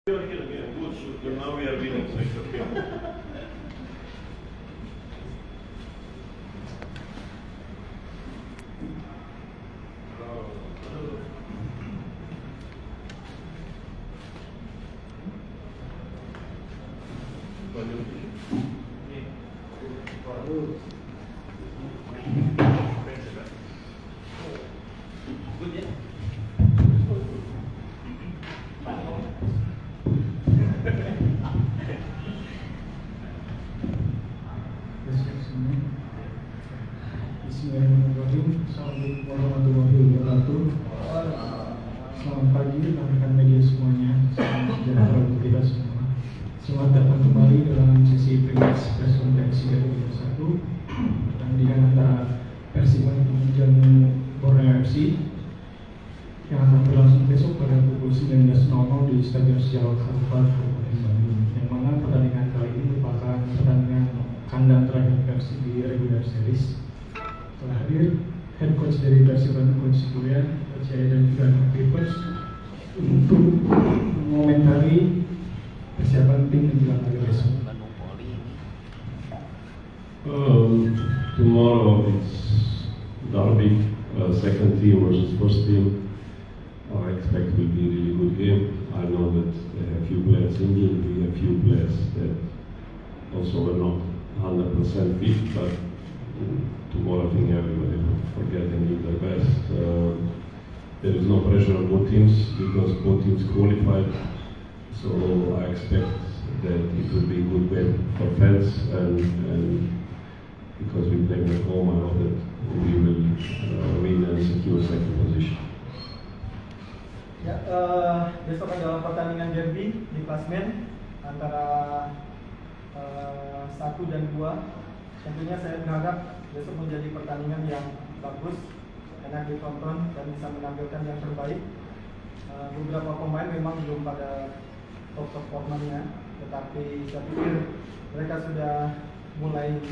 Again, good shoot. Now we are winning, so it's okay. Bismillahirrahmanirrahim. Assalamualaikum warahmatullahi wabarakatuh. Selamat pagi rekan-rekan media semuanya. Salam sejahtera untuk kita semua. Selamat datang kembali dalam sesi press konferensi dari Liga 1 pertandingan antara Persib Bandung dan Borneo FC yang akan berlangsung besok pada pukul 19.00 di Stadion Sejawat Kabupaten Bandung. Yang mana pertandingan kali ini merupakan pertandingan kandang terakhir Persib di regular series. Telah hadir head coach dari Persib Bandung, Coach Julian, Coach Jaya dan juga Pipers untuk mengomentari persiapan tim menjelang laga besok. Tomorrow it's derby, second team versus first team. I expect will be a really good game. I know that they have few players injured, we have few players that also are not 100% fit, but tomorrow I think everybody will forget and give their best. There is no pressure on both teams because both teams qualified, so I expect that it will be a good game for fans and because we play at home, I hope that we will win and secure second position. Ya, besok adalah pertandingan derby di klasmen antara 1 dan 2. Tentunya saya berharap besok menjadi pertandingan yang bagus, enak ditonton dan bisa menampilkan yang terbaik. Beberapa pemain memang belum pada top formanya, tetapi saya pikir mereka sudah mulai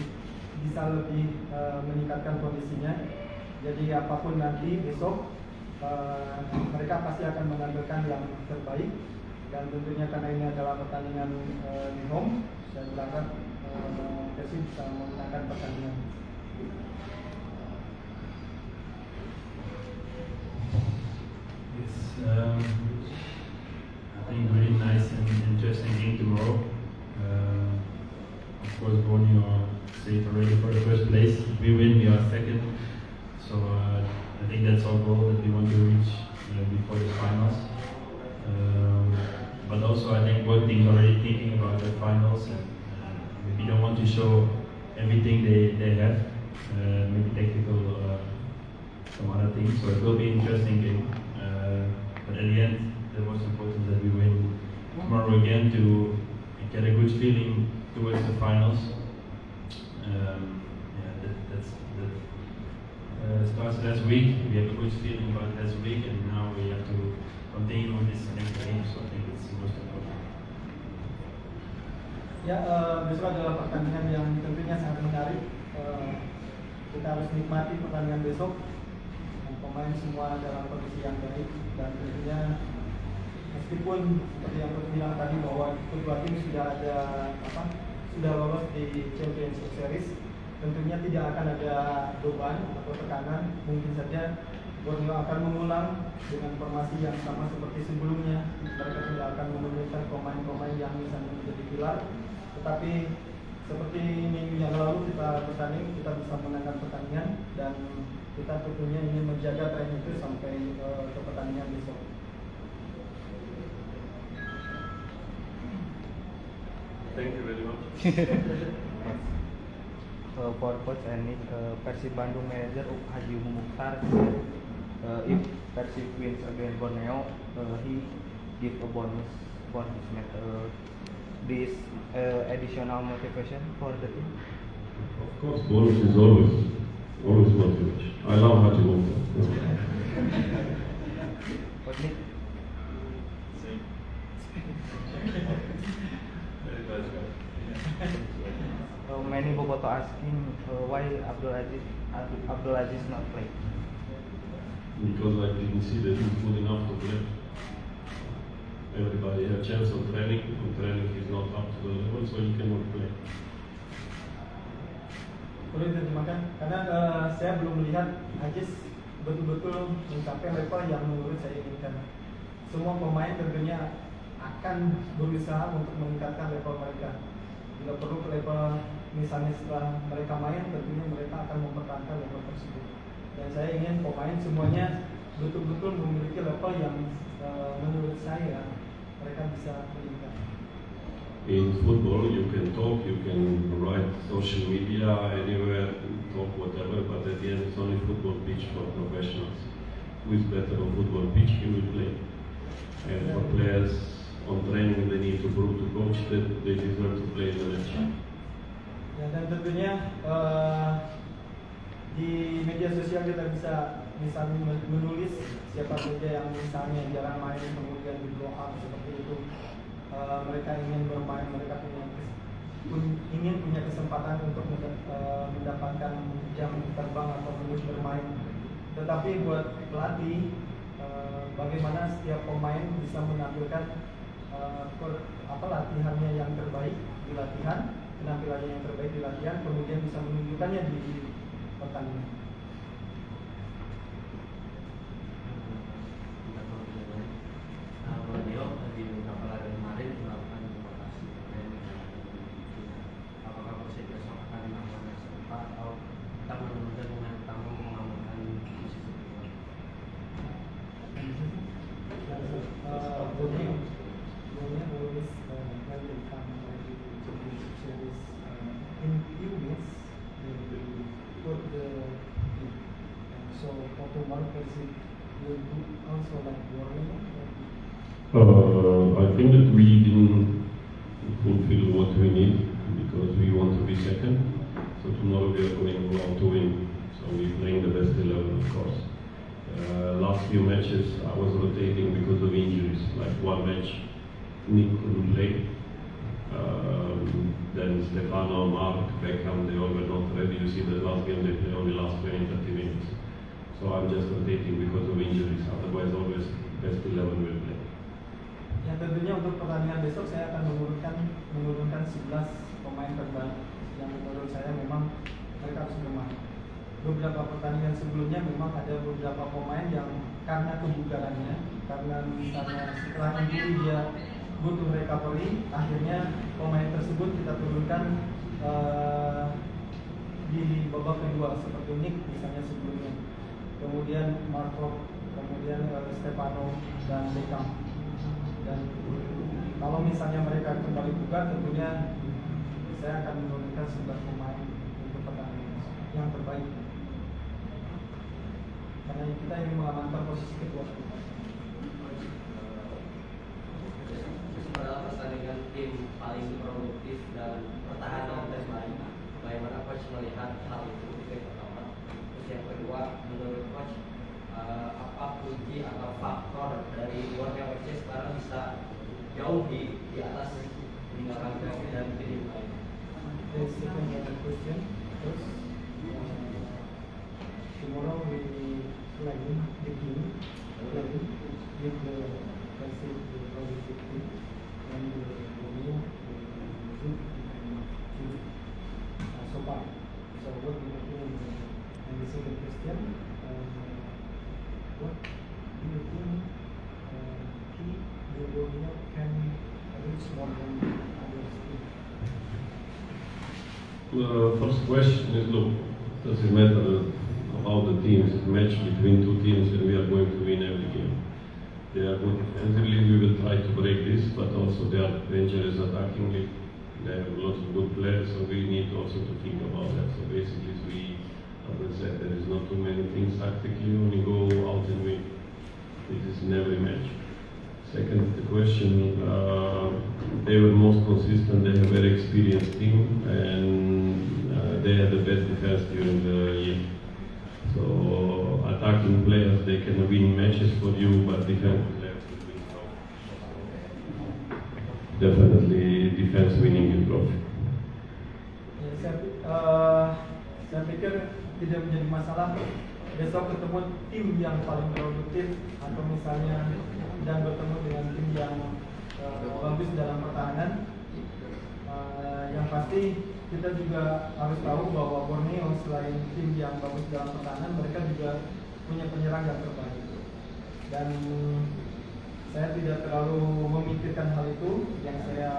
bisa lebih meningkatkan kondisinya. Jadi apapun nanti besok mereka pasti akan menampilkan yang terbaik, dan tentunya karena ini adalah pertandingan di home, saya berharap Persib bisa memenangkan pertandingan. Yes, I think really nice and interesting game tomorrow. Of course, Borneo safe already for the first place. If we win, we are second. So I think that's our goal that we want to reach before the finals. But also, I think both teams are already thinking about the finals, and we don't want to show everything they have. Maybe technical, some other things. So it will be an interesting game. But at the end, the most important is that we win tomorrow again to get a good feeling towards the finals. That starts last week. We have a good feeling about last week, and now we have to continue on this next game. So I think it's the most important. Ya, besok adalah pertandingan yang tentunya sangat menarik. Kita harus nikmati pertandingan besok. Pemain semua dalam kondisi yang baik, dan tentunya meskipun seperti yang saya bilang tadi bahwa kedua tim sudah lolos di Championship Series, tentunya tidak akan ada beban atau tekanan. Mungkin saja Borneo akan mengulang dengan formasi yang sama seperti sebelumnya. Mereka tidak akan menemukan pemain-pemain yang misalnya menjadi pilar, tetapi seperti minggu yang lalu kita bertanding, kita bisa menangkan pertandingan, dan kita tentunya ingin menjaga tren itu sampai ke pertandingan besok. Thank you very much. For coach and Persib Bandung manager Haji Mukhtar, if Persib wins against Borneo, he give a bonus for his match. This additional motivation for the team. Of course, bonus is always motivation. I love Haji Mukhtar. What Nick? Many Boboto asking why Abdul Aziz not play. Because I didn't see that he's good enough to play. everybody have chance on training. On training is not up to the level, so you cannot play. Boleh diterjemahkan? Karena saya belum melihat Ajis betul-betul mencapai level yang menurut saya inginkan. Semua pemain tentunya akan berusaha untuk meningkatkan level mereka. Bila perlu ke level misalnya setelah mereka main, tentunya mereka akan mempertahankan level tersebut. Dan saya ingin pemain semuanya betul-betul memiliki level yang menurut saya mereka bisa meningkat. In football, you can talk, you can write social media, anywhere, talk whatever, but at the end it's only football pitch for professionals. Who is better on football pitch, he will play. And for players on training, they need to prove to coach that they deserve to play in the match. Ya, dan tentunya di media sosial kita bisa misalnya menulis siapa saja yang misalnya jarang main kemudian di blow up seperti itu. Mereka ingin bermain, mereka ingin punya kesempatan untuk mendapatkan jam terbang atau menit bermain. Tetapi buat pelatih, bagaimana setiap pemain bisa menampilkan latihannya yang terbaik di latihan, penampilannya yang terbaik di latihan, kemudian bisa menunjukkannya di pertandingan. Borneo di beberapa laga kemarin melakukan rotasi pemain. Apakah Persib besok akan melakukan serupa atau tetap menurunkan pemain utama mengamankan posisi kedua? Borneo always when they come to the series in few minutes they will put the team. So for tomorrow Persib will do also like Borneo. I think that we didn't fulfill what we need because we want to be second. So tomorrow we are going out to win. So we're playing the best 11, of course. Last few matches I was rotating because of injuries. Like one match, Nick couldn't play. Then Stefano, Mark, Beckham, they all were not ready. You see the last game they played only last 20-30 minutes. So I'm just rotating because of injuries. Otherwise always best 11 will play. Ya tentunya untuk pertandingan besok saya akan menurunkan 11 pemain terbaik yang menurut saya memang mereka harus bermain. Beberapa pertandingan sebelumnya memang ada beberapa pemain yang karena kebugarannya, karena misalnya setelah injury dia butuh recovery, akhirnya pemain tersebut kita turunkan di babak kedua seperti Nick misalnya sebelumnya. Kemudian Marco, kemudian Stefano dan Beckham. Dan kalau misalnya mereka kembali buka, tentunya saya akan menurunkan 11 pemain untuk pertandingan yang terbaik. Karena kita ingin mengamankan posisi kedua. Adalah pertandingan tim paling produktif dan pertahanan tes lain. Bagaimana coach melihat hal itu di game pertama? Terus yang kedua, menurut coach apa kunci atau faktor dari Borneo FC sekarang bisa jauh di atas meninggalkan Persib dan tim lain? The second question, terus tomorrow we play the game with the Persib positive team and the Borneo good team so far. So what do you think? And the second question, what do you think the Borneo can reach more than others team? The first question is, look, does it matter about the teams? It's a match between two teams and we are going to win every game. They are good defensively, we will try to break this, but also they are dangerous attackingly. They have lots of good players, so we need also to think about that. So basically, as I said, there is not too many things tactically, only go out and win. This is in every match. Second, the question, they were most consistent, they have a very experienced team, and they had the best defense during the year. So, attacking players, they can win matches for you, but defense players will win trophies. Definitely, defense winning the trophy. Ya, saya pikir tidak menjadi masalah besok ketemu tim yang paling produktif atau misalnya dan bertemu dengan tim yang bagus dalam pertahanan. Yang pasti kita juga harus tahu bahwa Borneo selain tim yang bagus dalam pertahanan, mereka juga punya penyerang yang terbaik. Dan saya tidak terlalu memikirkan hal itu. Yang saya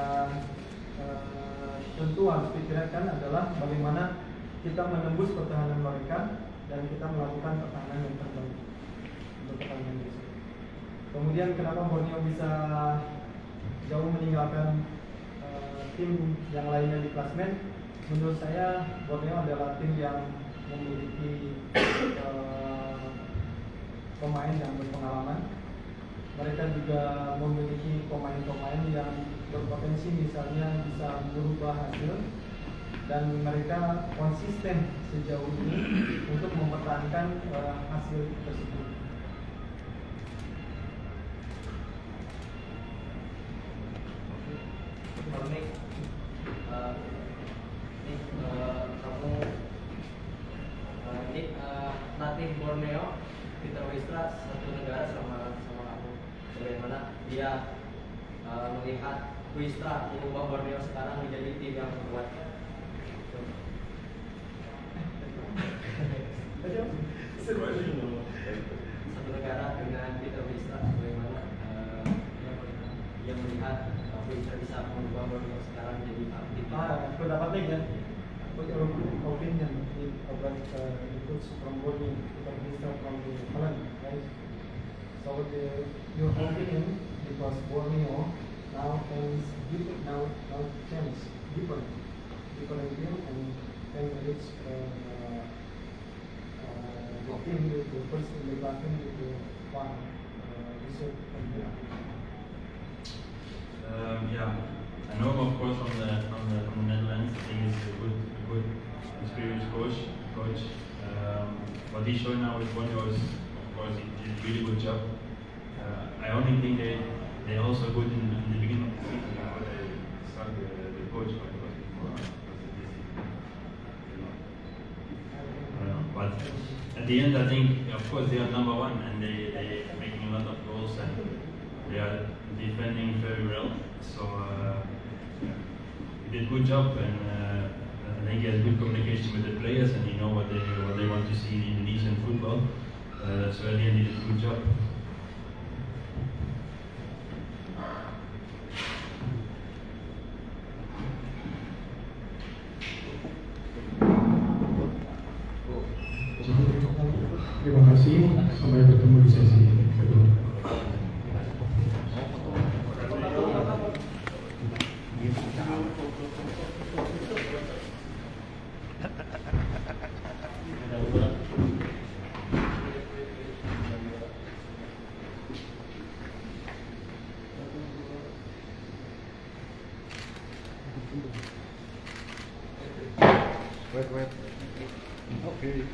tentu harus pikirkan adalah bagaimana kita menembus pertahanan mereka dan kita melakukan pertahanan yang terbaik untuk pertandingan besok. Kemudian kenapa Borneo bisa jauh meninggalkan tim yang lainnya di klasmen? Menurut saya Borneo adalah tim yang memiliki pemain yang berpengalaman. Mereka juga memiliki pemain-pemain yang berpotensi misalnya bisa merubah hasil, dan mereka konsisten sejauh ini untuk mempertahankan hasil tersebut. Nick, kamu Nick natif Borneo, Peter Wistra satu negara sama kamu. Bagaimana dia melihat Wistra mengubah Borneo sekarang menjadi tim yang kuat? Satu negara dengan Peter Wistra, bagaimana dia melihat Wistra bisa mengubah Borneo sekarang jadi tim? Pendapatnya ya, opinion about the coach from Borneo, from Holland, right? So your opinion, because Borneo now change different team and can reach the team with the first in the classroom with the one result. Yeah, I know him of course from the Netherlands. I think he's a good experienced coach. What he's showing now with Borneo is, of course, he did a really good job. I only think they also good in the beginning of the season before they start the coach, but it was before this season. But at the end, I think, of course, they are number one and they are making a lot of goals and they are defending very well. So he did a good job, and I think he has good communication with the players, and he know what they want to see in Indonesian football. So at the end, he did a good job. Terima kasih. Sampai bertemu di sesi kedua. Wait. Okay.